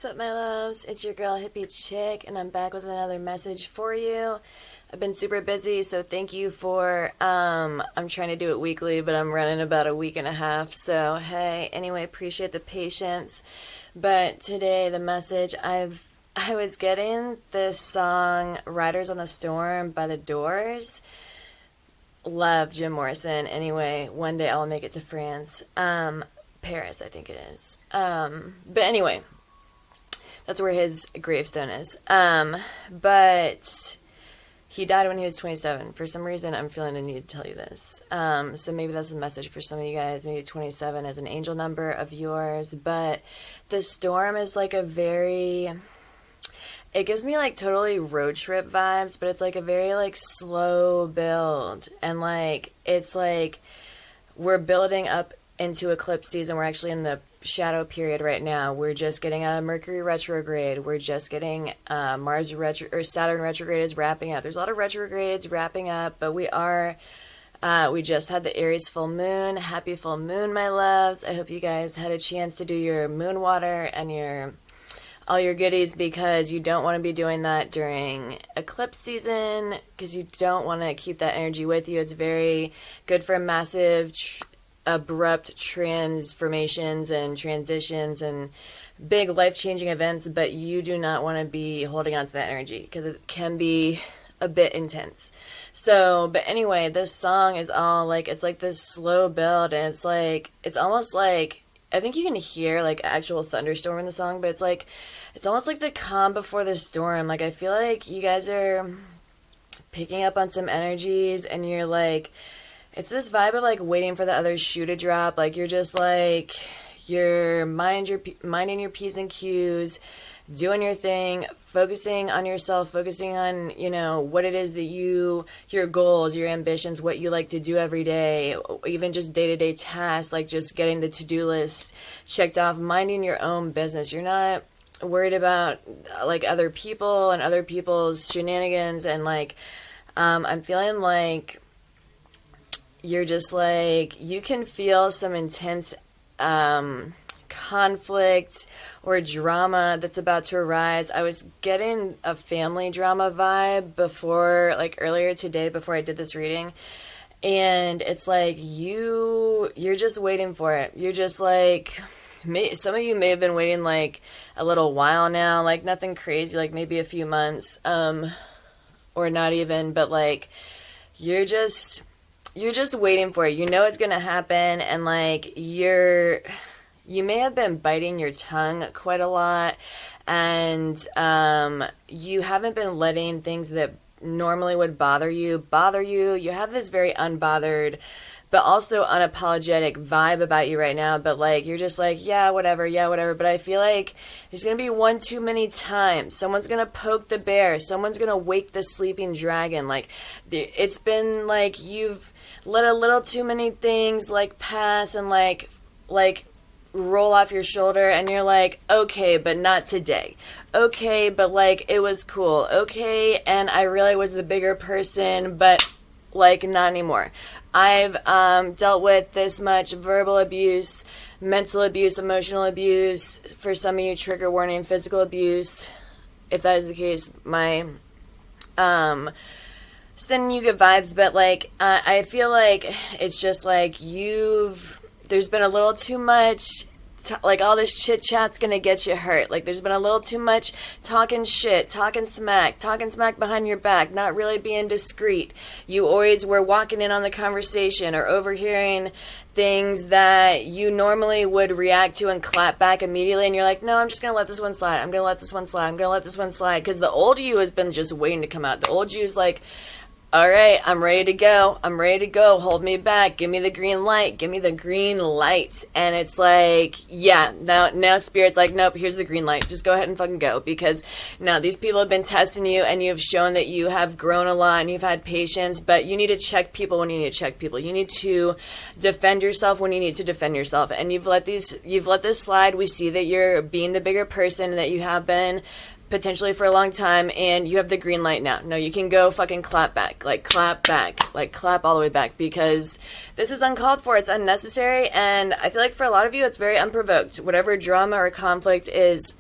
up, my loves? It's your girl, Hippie Chick, and I'm back with another message for you. I've been super busy, so thank you for, I'm trying to do it weekly, but I'm running about a week and a half, so hey, anyway, appreciate the patience. But today, the message, I was getting this song, Riders on the Storm by The Doors. Love Jim Morrison. Anyway, one day I'll make it to France. Paris, I think it is. But anyway, that's where his gravestone is. But he died when he was 27. For some reason, I'm feeling the need to tell you this. So maybe that's a message for some of you guys. Maybe 27 is an angel number of yours. But the storm is like a very... It gives me like totally road trip vibes, but it's like a very like slow build. And like, it's like we're building up into eclipse season. We're actually in the shadow period right now. We're just getting out of Mercury retrograde. We're just getting Mars or Saturn retrograde is wrapping up. There's a lot of retrogrades wrapping up, but we just had the Aries full moon. Happy full moon, my loves. I hope you guys had a chance to do your moon water and all your goodies, because you don't want to be doing that during eclipse season, because you don't want to keep that energy with you. It's very good for massive abrupt transformations and transitions and big life-changing events, but you do not want to be holding on to that energy because it can be a bit intense. So, but anyway, this song is all like, it's like this slow build, and it's like, it's almost like, I think you can hear like actual thunderstorm in the song, but it's almost like the calm before the storm. Like, I feel like you guys are picking up on some energies, and you're like, it's this vibe of like waiting for the other shoe to drop. Like, you're just like, you're minding your P's and Q's, doing your thing, focusing on yourself, focusing on, what it is that your goals, your ambitions, what you like to do every day, even just day-to-day tasks, like just getting the to-do list checked off, minding your own business. You're not worried about like other people and other people's shenanigans. And like, I'm feeling like you're just like, you can feel some intense conflict or drama that's about to arise. I was getting a family drama vibe earlier today before I did this reading, and it's like you're just waiting for it. You're just like, some of you may have been waiting like a little while now, like nothing crazy, like maybe a few months, or not even, but like you're just waiting for it. You know it's gonna happen, and like you may have been biting your tongue quite a lot, and you haven't been letting things that normally would bother you. You have this very unbothered but also unapologetic vibe about you right now, but like you're just like, yeah, whatever. But I feel like there's gonna be one too many times. Someone's gonna poke the bear. Someone's gonna wake the sleeping dragon. Like, it's been like you've let a little too many things like pass and like roll off your shoulder, and you're like, okay, but not today. Okay, but like it was cool. Okay, and I really was the bigger person, but like not anymore. I've dealt with this much verbal abuse, mental abuse, emotional abuse. For some of you, trigger warning, physical abuse. If that is the case, my sending you good vibes, but like I feel like it's just like there's been a little too much, like all this chit chat's gonna get you hurt. Like, there's been a little too much talking shit, talking smack behind your back, not really being discreet. You always were walking in on the conversation or overhearing things that you normally would react to and clap back immediately, and you're like, no, I'm just gonna let this one slide. I'm gonna let this one slide, because the old you has been just waiting to come out. The old you is like, all right, I'm ready to go. Hold me back. Give me the green light. And it's like, yeah, now Spirit's like, nope, here's the green light. Just go ahead and fucking go. Because now these people have been testing you, and you've shown that you have grown a lot and you've had patience, but you need to check people when you need to check people. You need to defend yourself when you need to defend yourself. And you've let this slide. We see that you're being the bigger person that you have been potentially for a long time, and you have the green light now. No, you can go fucking clap all the way back, because this is uncalled for, it's unnecessary, and I feel like for a lot of you, it's very unprovoked. Whatever drama or conflict is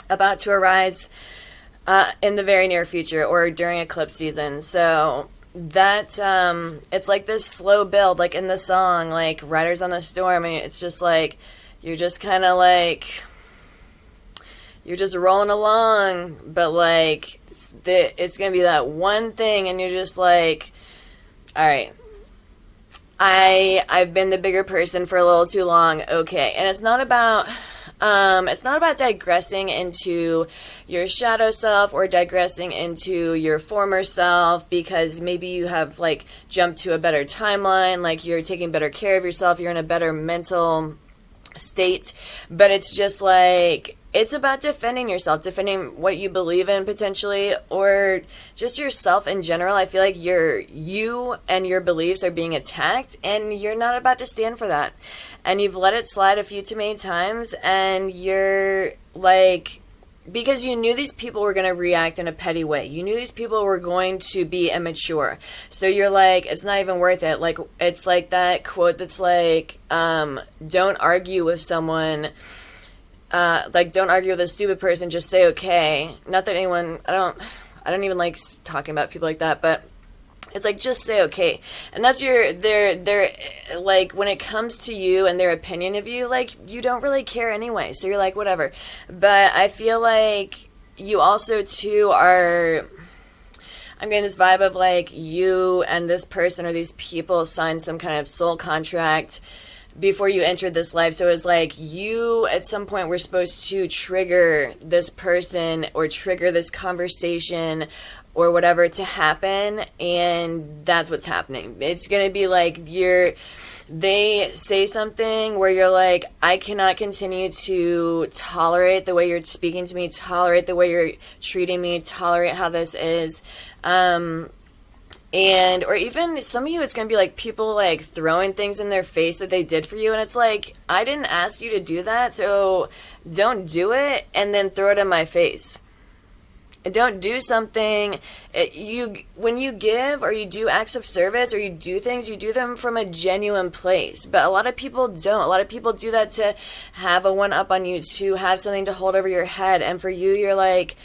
about to arise in the very near future or during eclipse season. So that it's like this slow build, like in the song, like Riders on the Storm, and it's just like you're just kind of like you're just rolling along, but like it's gonna be that one thing, and you're just like, all right, I've been the bigger person for a little too long. Okay, and it's not about digressing into your shadow self or digressing into your former self because maybe you have like jumped to a better timeline, like you're taking better care of yourself, you're in a better mental state, but it's just like it's about defending yourself, defending what you believe in potentially, or just yourself in general. I feel like you and your beliefs are being attacked, and you're not about to stand for that. And you've let it slide a few too many times, and you're like, because you knew these people were going to react in a petty way. You knew these people were going to be immature. So you're like, it's not even worth it. Like, it's like that quote that's like, don't argue with someone. Like, don't argue with a stupid person. Just say okay. Not that anyone, I don't even like talking about people like that, but it's like, just say okay. And that's they're like, when it comes to you and their opinion of you, like, you don't really care anyway. So you're like, whatever. But I feel like you also, too, I'm getting this vibe of, like, you and this person or these people signed some kind of soul contract before you entered this life. So it's like you at some point were supposed to trigger this person or trigger this conversation or whatever to happen, and that's what's happening. It's gonna be like they say something where you're like, I cannot continue to tolerate the way you're speaking to me, tolerate the way you're treating me, tolerate how this is. And, or even some of you, it's going to be like people like throwing things in their face that they did for you. And it's like, I didn't ask you to do that. So don't do it and then throw it in my face. Don't do something. When you give or you do acts of service or you do things, you do them from a genuine place. But a lot of people don't. A lot of people do that to have a one up on you, to have something to hold over your head. And for you, you're like,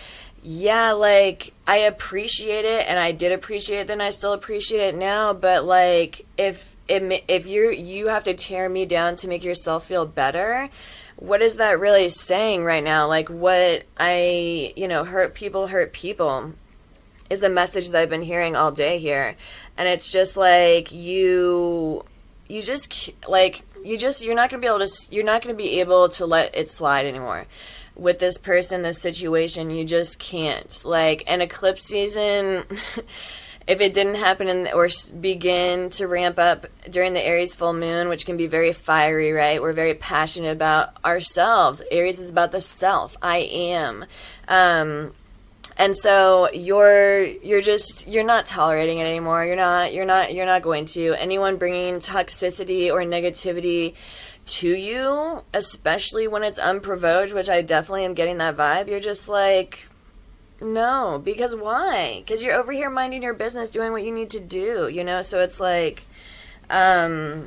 yeah, like, I appreciate it, and I did appreciate it then, I still appreciate it now, but, like, if you have to tear me down to make yourself feel better, what is that really saying right now? Like, what hurt people is a message that I've been hearing all day here, and it's just like, you're not gonna be able to let it slide anymore. With this person, this situation, you just can't. Like, an eclipse season, if it didn't happen or begin to ramp up during the Aries full moon, which can be very fiery, right? We're very passionate about ourselves. Aries is about the self. I am. And so you're not tolerating it anymore. You're not going to. Anyone bringing toxicity or negativity to you, especially when it's unprovoked, which I definitely am getting that vibe, you're just like, no, because why? Because you're over here minding your business, doing what you need to do, so it's like, yeah,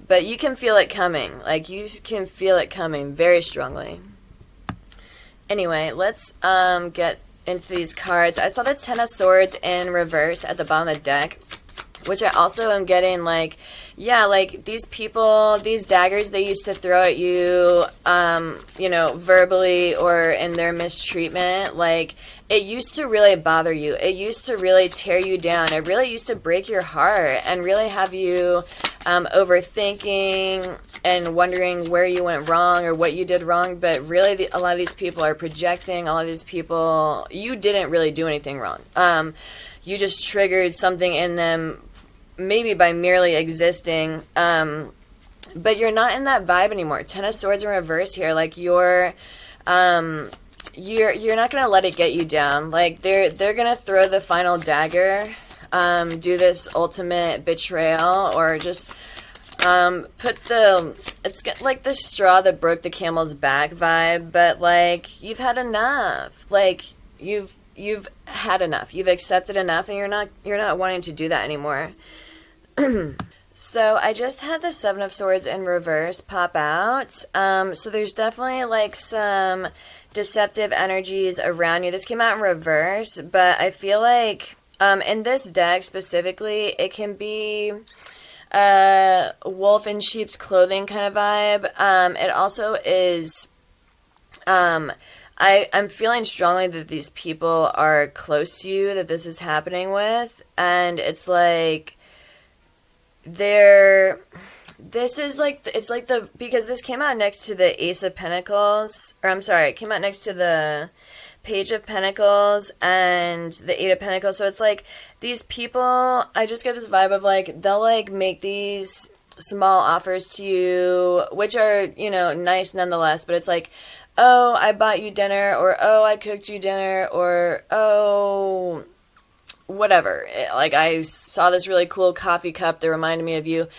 but you can feel it coming. Like, you can feel it coming very strongly. Anyway, let's get into these cards. I saw the Ten of Swords in reverse at the bottom of the deck, which I also am getting, like, yeah, like, these people, these daggers they used to throw at you, verbally or in their mistreatment, like, it used to really bother you. It used to really tear you down. It really used to break your heart and really have you overthinking and wondering where you went wrong or what you did wrong. But really, a lot of these people are projecting. A lot of these people, you didn't really do anything wrong. You just triggered something in them, maybe by merely existing, but you're not in that vibe anymore. Ten of Swords in reverse here, like, you're not gonna let it get you down. Like, they're gonna throw the final dagger, do this ultimate betrayal, or just it's like the straw that broke the camel's back vibe. But, like, you've had enough. Like, you've had enough. You've accepted enough, and you're not wanting to do that anymore. So I just had the Seven of Swords in reverse pop out. So there's definitely like some deceptive energies around you. This came out in reverse, but I feel like in this deck specifically, it can be wolf in sheep's clothing kind of vibe. It also is. I'm feeling strongly that these people are close to you, that this is happening with, and it's like they're. This is like it's like the because this came out next to the Ace of Pentacles, or I'm sorry, it came out next to the Page of Pentacles and the Eight of Pentacles. So it's like these people, I just get this vibe of like they'll like make these small offers to you, which are, you know, nice nonetheless, but it's like, oh, I bought you dinner, or oh, I cooked you dinner, or oh, whatever. Like I saw this really cool coffee cup that reminded me of you.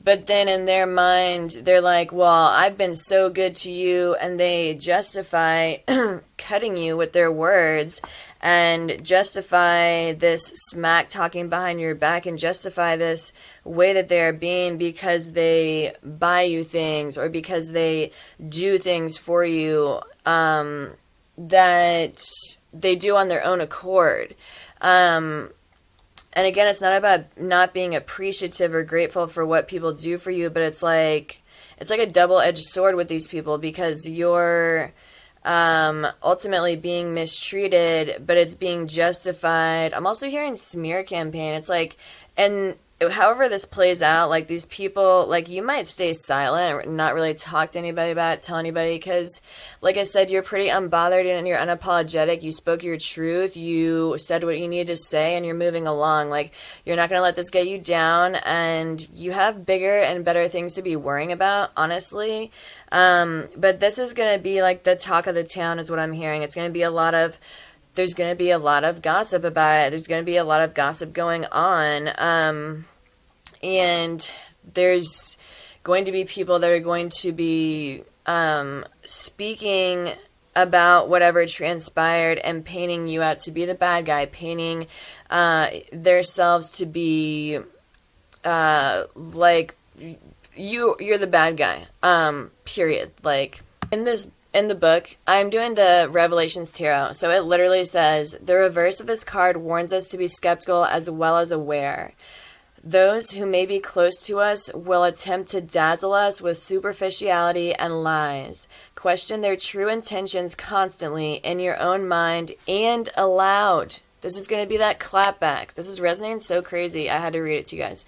But then in their mind, they're like, well, I've been so good to you. And they justify cutting you with their words and justify this smack talking behind your back and justify this way that they are being because they buy you things or because they do things for you that they do on their own accord. And again, it's not about not being appreciative or grateful for what people do for you, but it's like a double-edged sword with these people because you're ultimately being mistreated, but it's being justified. I'm also hearing smear campaign. It's like, and however this plays out, like these people, like you might stay silent and not really talk to anybody about it, tell anybody, because like I said, you're pretty unbothered and you're unapologetic. You spoke your truth. You said what you needed to say and you're moving along. Like you're not going to let this get you down, and you have bigger and better things to be worrying about, honestly. But this is going to be like the talk of the town is what I'm hearing. It's going to be there's going to be a lot of gossip about it. There's going to be a lot of gossip going on. And there's going to be people that are going to be speaking about whatever transpired and painting you out to be the bad guy, painting themselves to be like you're the bad guy. Period. Like in the book, I'm doing the Revelations Tarot, so it literally says, the reverse of this card warns us to be skeptical as well as aware. Those who may be close to us will attempt to dazzle us with superficiality and lies. Question their true intentions constantly in your own mind and aloud. This is going to be that clapback. This is resonating so crazy. I had to read it to you guys.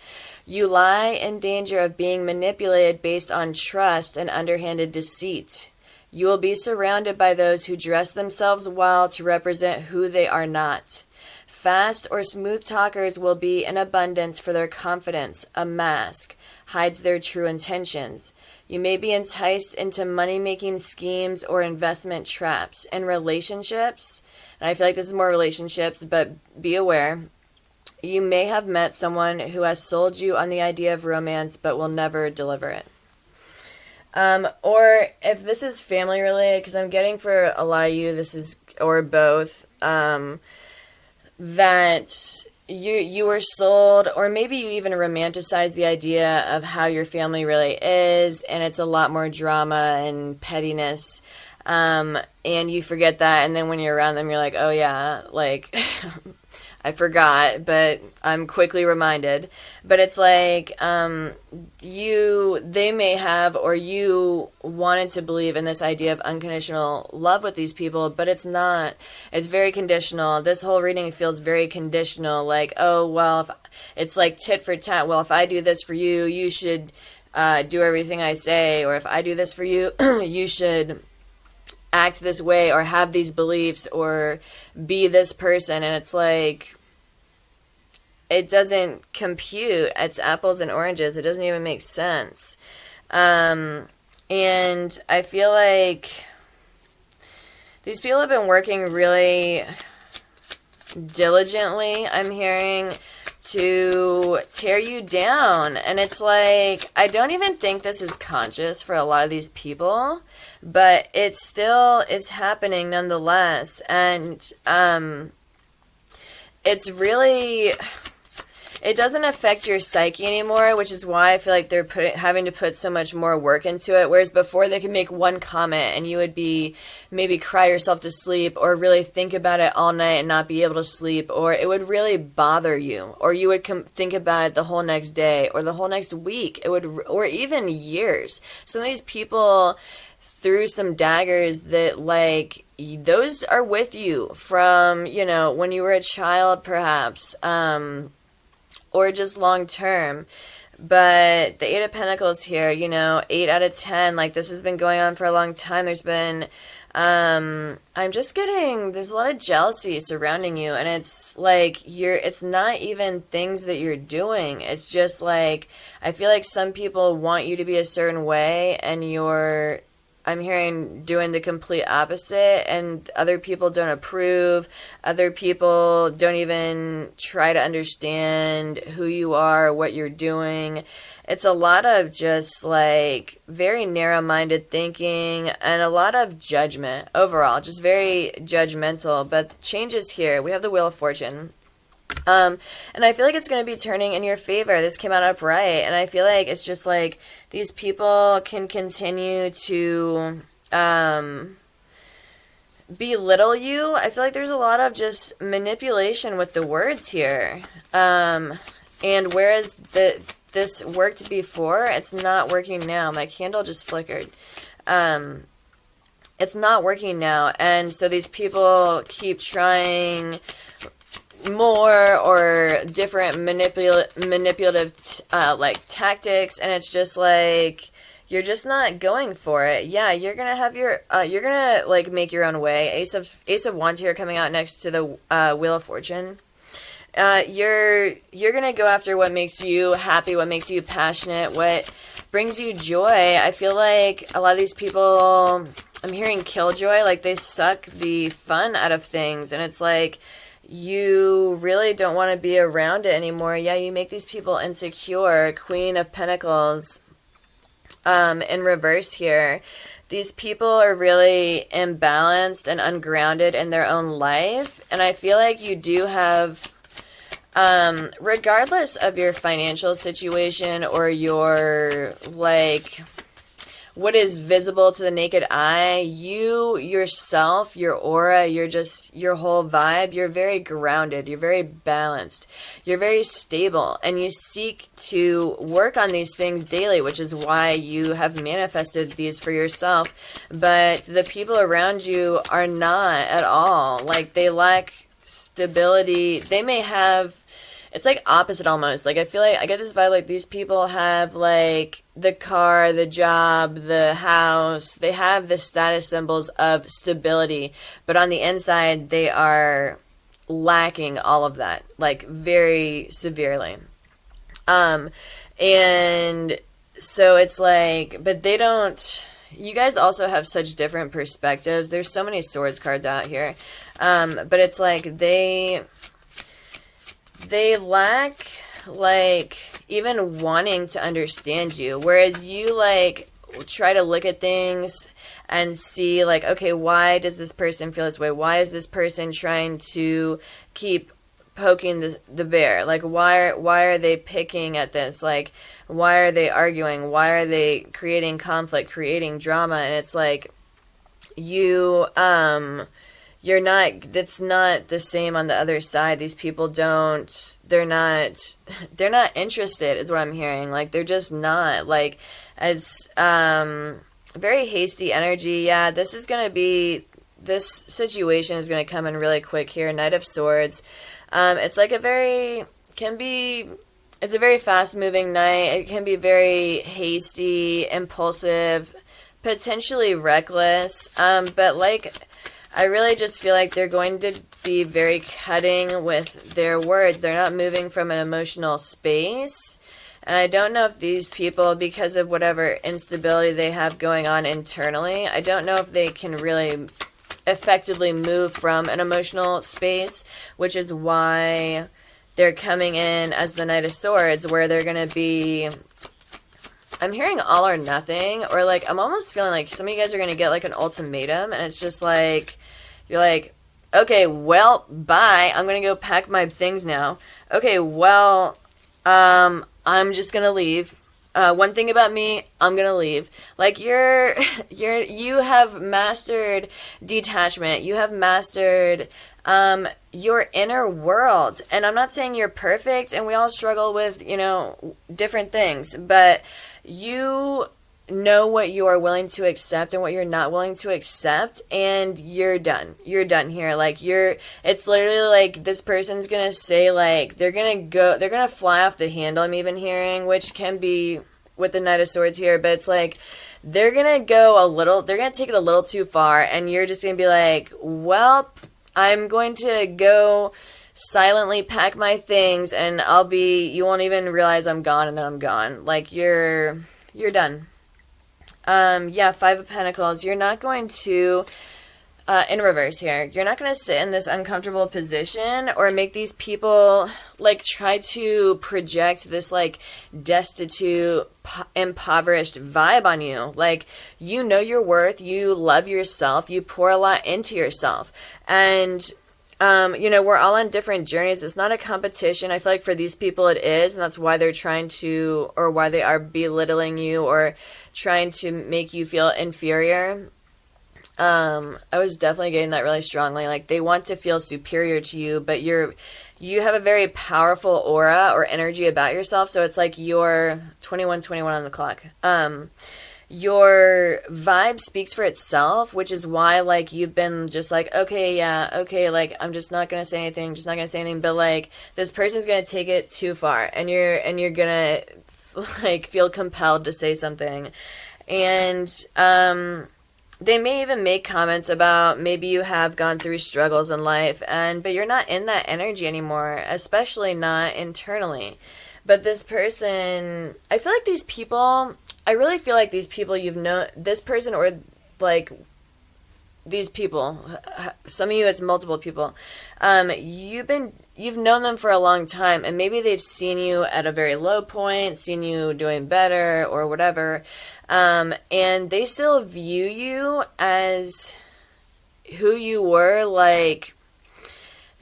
You lie in danger of being manipulated based on trust and underhanded deceit. You will be surrounded by those who dress themselves well to represent who they are not. Fast or smooth talkers will be in abundance, for their confidence, a mask, hides their true intentions. You may be enticed into money-making schemes or investment traps. In relationships, and I feel like this is more relationships, but be aware, you may have met someone who has sold you on the idea of romance but will never deliver it. Or if this is family related, because I'm getting for a lot of you, this is, or both, that you were sold, or maybe you even romanticize the idea of how your family really is, and it's a lot more drama and pettiness, and you forget that, and then when you're around them, you're like, oh yeah, like, I forgot, but I'm quickly reminded. But it's like, they may have, or you wanted to believe in this idea of unconditional love with these people, but it's not. It's very conditional. This whole reading feels very conditional. Like, oh, well, it's like tit for tat. Well, if I do this for you, you should do everything I say. Or if I do this for you, you should act this way or have these beliefs or be this person. And it's like, it doesn't compute. It's apples and oranges. It doesn't even make sense. And I feel like these people have been working really diligently, I'm hearing, to tear you down. And it's like, I don't even think this is conscious for a lot of these people, but it still is happening nonetheless. And it's really, it doesn't affect your psyche anymore, which is why I feel like they're having to put so much more work into it. Whereas before, they could make one comment and you would be maybe cry yourself to sleep, or really think about it all night and not be able to sleep, or it would really bother you, or you would think about it the whole next day or the whole next week. It would, or even years. Some of these people threw some daggers that, like, those are with you from, you know, when you were a child, perhaps, or just long term. But the Eight of Pentacles here, you know, 8 out of 10, like, this has been going on for a long time. There's been, I'm just getting, there's a lot of jealousy surrounding you, and it's like, it's not even things that you're doing. It's just like, I feel like some people want you to be a certain way, and I'm hearing doing the complete opposite, and other people don't approve. Other people don't even try to understand who you are, what you're doing. It's a lot of just like very narrow-minded thinking and a lot of judgment overall, just very judgmental. But the changes here, we have the Wheel of Fortune. And I feel like it's going to be turning in your favor. This came out upright, and I feel like it's just like these people can continue to belittle you. I feel like there's a lot of just manipulation with the words here. And whereas this worked before, it's not working now. My candle just flickered. It's not working now, and so these people keep trying more or different manipulative like tactics, and it's just like you're just not going for it. Yeah, you're gonna have your you're gonna like make your own way. Ace of Wands here coming out next to the Wheel of Fortune. You're gonna go after what makes you happy, what makes you passionate, what brings you joy. I feel like a lot of these people, I'm hearing killjoy, like they suck the fun out of things, and it's like you really don't want to be around it anymore. Yeah, you make these people insecure. Queen of Pentacles in reverse here. These people are really imbalanced and ungrounded in their own life. And I feel like you do have, regardless of your financial situation or your, like, what is visible to the naked eye, you, yourself, your aura, your whole vibe, you're very grounded, you're very balanced, you're very stable, and you seek to work on these things daily, which is why you have manifested these for yourself. But the people around you are not at all. Like, they lack stability. They may have, it's like opposite almost. Like, I feel like I get this vibe like these people have like the car, the job, the house. They have the status symbols of stability, but on the inside they are lacking all of that, like very severely. And so it's like, but they don't, you guys also have such different perspectives. There's so many swords cards out here. But it's like they lack, like, even wanting to understand you. Whereas you, like, try to look at things and see, like, okay, why does this person feel this way? Why is this person trying to keep poking the bear? Like, why are they picking at this? Like, why are they arguing? Why are they creating conflict, creating drama? And it's like, you're not, that's not the same on the other side. These people they're not interested, is what I'm hearing. Like, they're just not. Like, it's very hasty energy. Yeah, this situation is going to come in really quick here. Knight of Swords. It's like it's a very fast moving night. It can be very hasty, impulsive, potentially reckless. But like, I really just feel like they're going to be very cutting with their words. They're not moving from an emotional space. And I don't know if these people, because of whatever instability they have going on internally, I don't know if they can really effectively move from an emotional space, which is why they're coming in as the Knight of Swords, where they're going to be, I'm hearing all or nothing, or like, I'm almost feeling like some of you guys are going to get like an ultimatum, and it's just like, you're like, okay, well, bye, I'm going to go pack my things now. Okay, well, I'm just gonna leave. One thing about me, I'm gonna leave. Like you have mastered detachment. You have mastered your inner world. And I'm not saying you're perfect, and we all struggle with, different things, but you know what you are willing to accept and what you're not willing to accept, and you're done here. Like it's literally like this person's gonna say, like, they're gonna fly off the handle, I'm even hearing, which can be with the Knight of Swords here, but it's like they're gonna take it a little too far, and you're just gonna be like, well, I'm going to go silently pack my things, and you won't even realize I'm gone, and then I'm gone. Like, you're done. Yeah, Five of Pentacles. You're not going to, in reverse here, you're not going to sit in this uncomfortable position or make these people, like, try to project this, like, destitute, impoverished vibe on you. Like, you know your worth, you love yourself, you pour a lot into yourself. And we're all on different journeys. It's not a competition. I feel like for these people it is, and that's why they're trying to, or why they are belittling you or trying to make you feel inferior. I was definitely getting that really strongly. Like, they want to feel superior to you, but you have a very powerful aura or energy about yourself. So it's like you're 21 on the clock. Your vibe speaks for itself, which is why, like, you've been just like, okay, yeah, okay, like, I'm just not gonna say anything, but, like, this person's gonna take it too far, and you're gonna, like, feel compelled to say something. And they may even make comments about maybe you have gone through struggles in life, but you're not in that energy anymore, especially not internally. But this person, I really feel like these people, you've known this person, or like these people, some of you, it's multiple people. You've known them for a long time, and maybe they've seen you at a very low point, seen you doing better or whatever. And they still view you as who you were, like,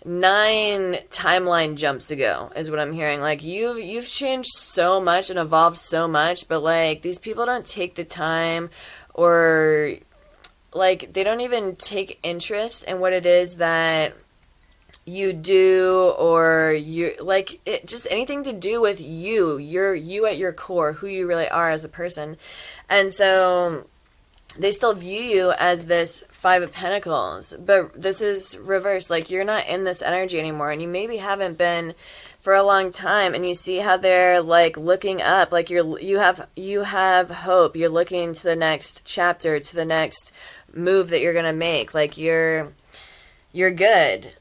9 timeline jumps ago, is what I'm hearing. Like, you've changed so much and evolved so much, but, like, these people don't take the time, or, like, they don't even take interest in what it is that you do, or you, like, just anything to do with you at your core, who you really are as a person. And so they still view you as this Five of Pentacles, but this is reversed. Like, you're not in this energy anymore, and you maybe haven't been for a long time, and you see how they're, like, looking up, like, you have hope. You're looking to the next chapter, to the next move that you're gonna make. Like, you're good.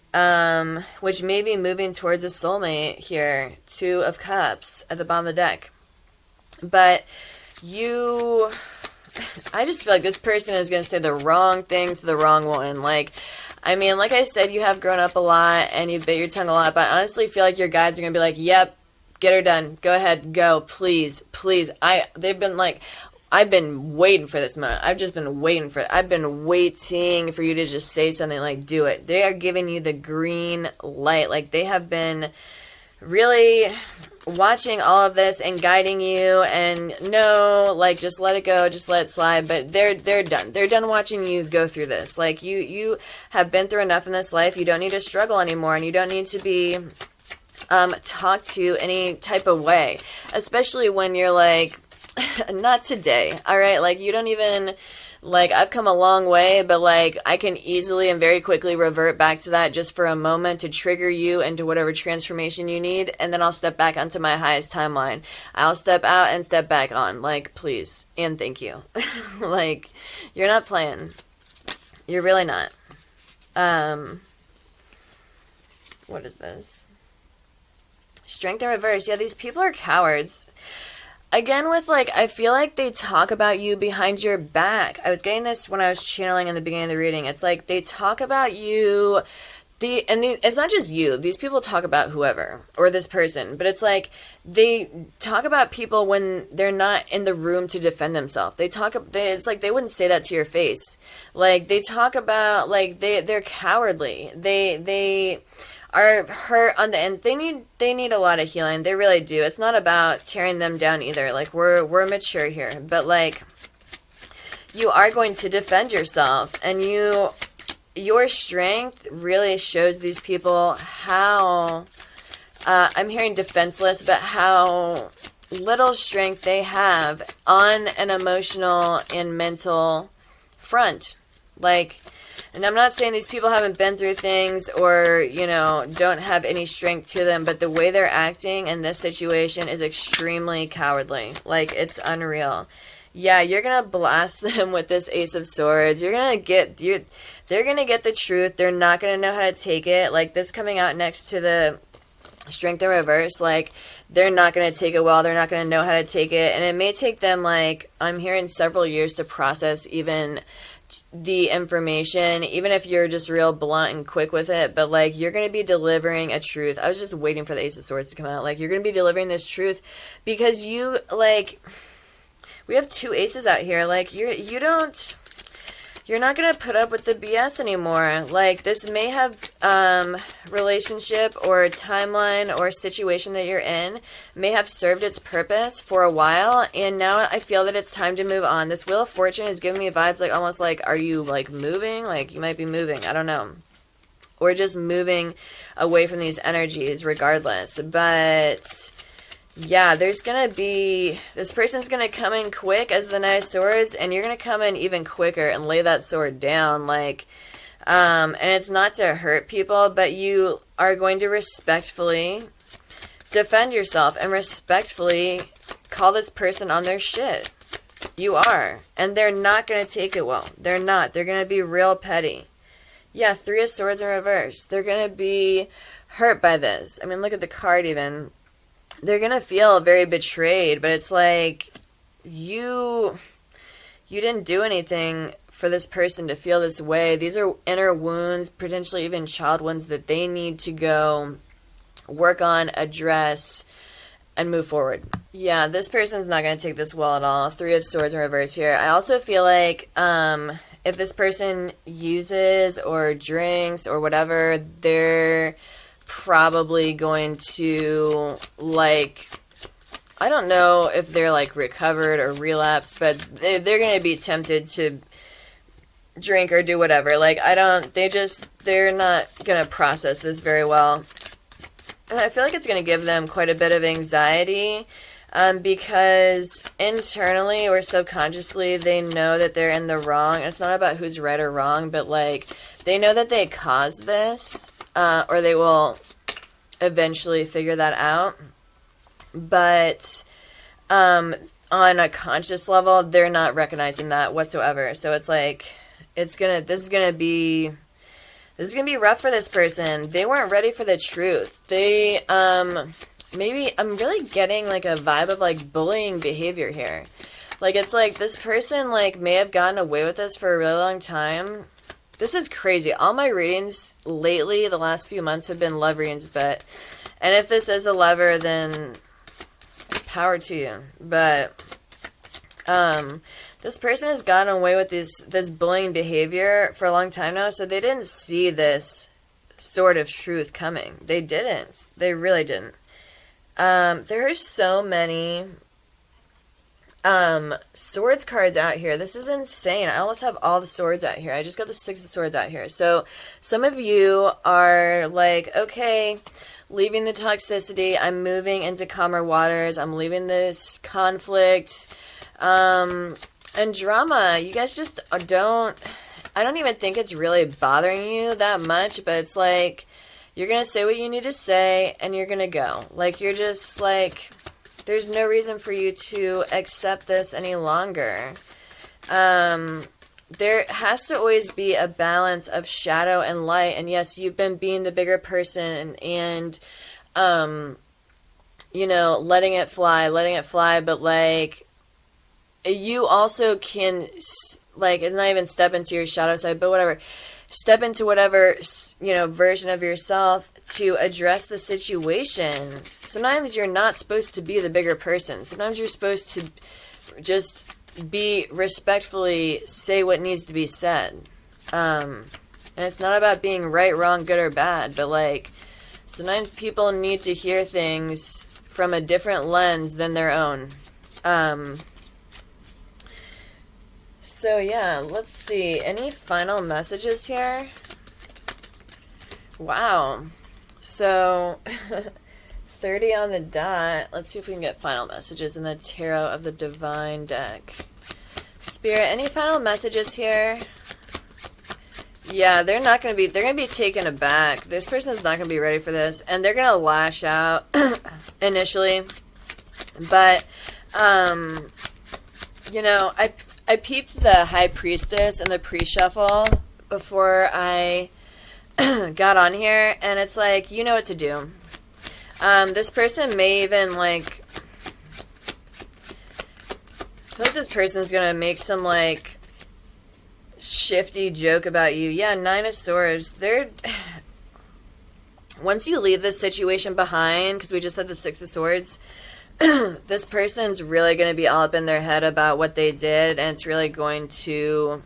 Which may be moving towards a soulmate here. 2 of Cups at the bottom of the deck. But I just feel like this person is going to say the wrong thing to the wrong one. Like, I mean, like I said, you have grown up a lot and you've bit your tongue a lot, but I honestly feel like your guides are going to be like, yep, get her done. Go ahead, go, please, please. They've been like, I've been waiting for this moment. I've been waiting for you to just say something, like, do it. They are giving you the green light. Like, they have been really watching all of this and guiding you, and no, like, just let it go, just let it slide. But they're done. They're done watching you go through this. Like, you have been through enough in this life. You don't need to struggle anymore, and you don't need to be talked to any type of way, especially when you're like, not today, all right? Like, you don't even, like, I've come a long way, but, like, I can easily and very quickly revert back to that just for a moment to trigger you into whatever transformation you need, and then I'll step back onto my highest timeline. I'll step out and step back on. Like, please and thank you. Like, you're not playing. You're really not. What is this? Strength in reverse. Yeah, these people are cowards. Again, with, like, I feel like they talk about you behind your back. I was getting this when I was channeling in the beginning of the reading. It's like they talk about you, it's not just you. These people talk about whoever, or this person, but it's like they talk about people when they're not in the room to defend themselves. It's like they wouldn't say that to your face. Like, they talk about, like, they're cowardly. They are hurt on the end. They need a lot of healing. They really do. It's not about tearing them down either. Like, we're mature here, but like, you are going to defend yourself, and your strength really shows these people how, I'm hearing defenseless, but how little strength they have on an emotional and mental front. Like, and I'm not saying these people haven't been through things or, you know, don't have any strength to them, but the way they're acting in this situation is extremely cowardly. Like, it's unreal. Yeah, you're going to blast them with this Ace of Swords. They're going to get the truth. They're not going to know how to take it. Like, this coming out next to the Strength in reverse, like, they're not going to take it well. They're not going to know how to take it. And it may take them, like, I'm hearing several years to process even the information, even if you're just real blunt and quick with it. But, like, you're going to be delivering a truth. I was just waiting for the Ace of Swords to come out. Like, you're going to be delivering this truth because you, like... We have 2 aces out here. Like, you're not going to put up with the BS anymore. Like, this may have relationship or timeline or situation that you're in may have served its purpose for a while, and now I feel that it's time to move on. This Wheel of Fortune is giving me vibes like almost like, are you like moving? Like, you might be moving. I don't know. Or just moving away from these energies regardless. But... yeah, there's going to be, this person's going to come in quick as the Knight of Swords, and you're going to come in even quicker and lay that sword down, like, and it's not to hurt people, but you are going to respectfully defend yourself and respectfully call this person on their shit. You are, and they're not going to take it well. They're not. They're going to be real petty. Yeah, 3 of Swords in reverse. They're going to be hurt by this. I mean, look at the card even. They're going to feel very betrayed, but it's like you didn't do anything for this person to feel this way. These are inner wounds, potentially even child wounds that they need to go work on, address, and move forward. Yeah, this person's not going to take this well at all. 3 of Swords in reverse here. I also feel like if this person uses or drinks or whatever, they're probably going to, like, I don't know if they're, like, recovered or relapsed, but they're going to be tempted to drink or do whatever. Like, they're not going to process this very well. And I feel like it's going to give them quite a bit of anxiety, because internally or subconsciously, they know that they're in the wrong. It's not about who's right or wrong, but, like, they know that they caused this. Or they will eventually figure that out. But on a conscious level, they're not recognizing that whatsoever. So it's like, this is gonna be rough for this person. They weren't ready for the truth. They maybe I'm really getting like a vibe of like bullying behavior here. Like, it's like this person like may have gotten away with this for a really long time. This is crazy. All my readings lately, the last few months, have been love readings, and if this is a lover, then power to you. But, this person has gotten away with this bullying behavior for a long time now, so they didn't see this sort of truth coming. They didn't. They really didn't. There are so many swords cards out here. This is insane. I almost have all the swords out here. I just got the 6 of Swords out here. So some of you are like, okay, leaving the toxicity. I'm moving into calmer waters. I'm leaving this conflict and drama. You guys just I don't even think it's really bothering you that much, but it's like you're going to say what you need to say and you're going to go. Like, you're just like, there's no reason for you to accept this any longer. There has to always be a balance of shadow and light. And yes, you've been being the bigger person and, you know, letting it fly. But, like, you also can, like, it's not even step into your shadow side, but whatever. Step into whatever, you know, version of yourself to address the situation. Sometimes you're not supposed to be the bigger person. Sometimes you're supposed to just be respectfully say what needs to be said. And it's not about being right, wrong, good, or bad, but, like, Sometimes people need to hear things from a different lens than their own. So yeah, let's see. Any final messages here? Wow. So 30 on the dot. Let's see if we can get final messages in the Tarot of the Divine deck. Spirit, any final messages here? Yeah, they're going to be taken aback. This person is not going to be ready for this, and they're going to lash out initially. But, you know, I peeped the High Priestess and the pre-shuffle before I got on here, and it's like, you know what to do. This person may even, like, I feel like this person is going to make some, like, shifty joke about you. Yeah, 9 of Swords. Once you leave this situation behind, because we just had the 6 of Swords, this person's really going to be all up in their head about what they did, and it's really going to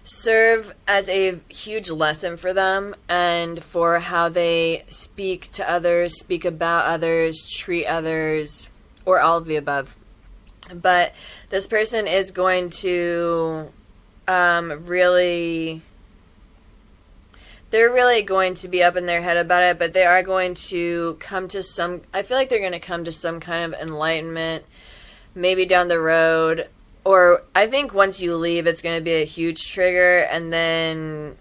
serve as a huge lesson for them and for how they speak to others, speak about others, treat others, or all of the above. But this person is going to really... They're really going to be up in their head about it, but they are going to come to some... I feel like they're going to come to some kind of enlightenment, maybe down the road. Or I think once you leave, it's going to be a huge trigger, and then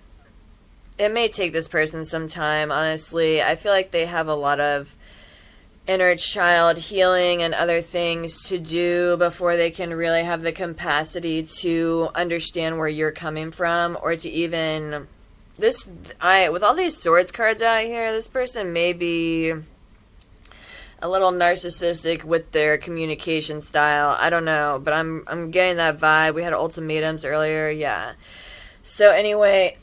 it may take this person some time, honestly. I feel like they have a lot of inner child healing and other things to do before they can really have the capacity to understand where you're coming from, or to even... with all these swords cards out here, this person may be a little narcissistic with their communication style. I don't know, but I'm getting that vibe. We had ultimatums earlier, yeah. So anyway,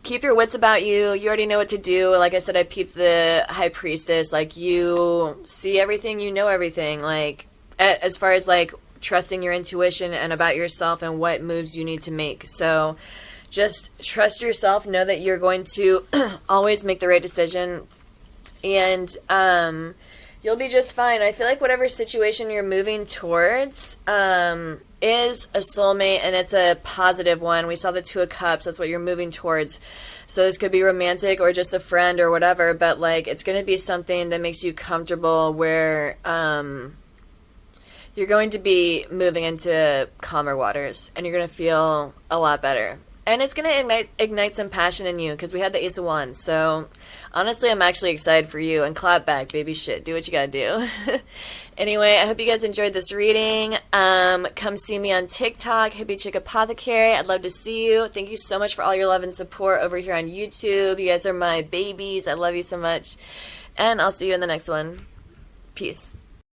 keep your wits about you. You already know what to do. Like I said, I peeped the High Priestess. Like, you see everything, you know everything. Like, as far as, like, trusting your intuition and about yourself and what moves you need to make. So just trust yourself. Know that you're going to always make the right decision. And you'll be just fine. I feel like whatever situation you're moving towards is a soulmate, and it's a positive one. We saw the 2 of Cups. That's what you're moving towards. So this could be romantic or just a friend or whatever, but, like, it's going to be something that makes you comfortable, where you're going to be moving into calmer waters, and you're going to feel a lot better. And it's going to ignite some passion in you, because we had the Ace of Wands. So, honestly, I'm actually excited for you. And clap back, baby shit. Do what you got to do. Anyway, I hope you guys enjoyed this reading. Come see me on TikTok, Hippie Chick Apothecary. I'd love to see you. Thank you so much for all your love and support over here on YouTube. You guys are my babies. I love you so much. And I'll see you in the next one. Peace.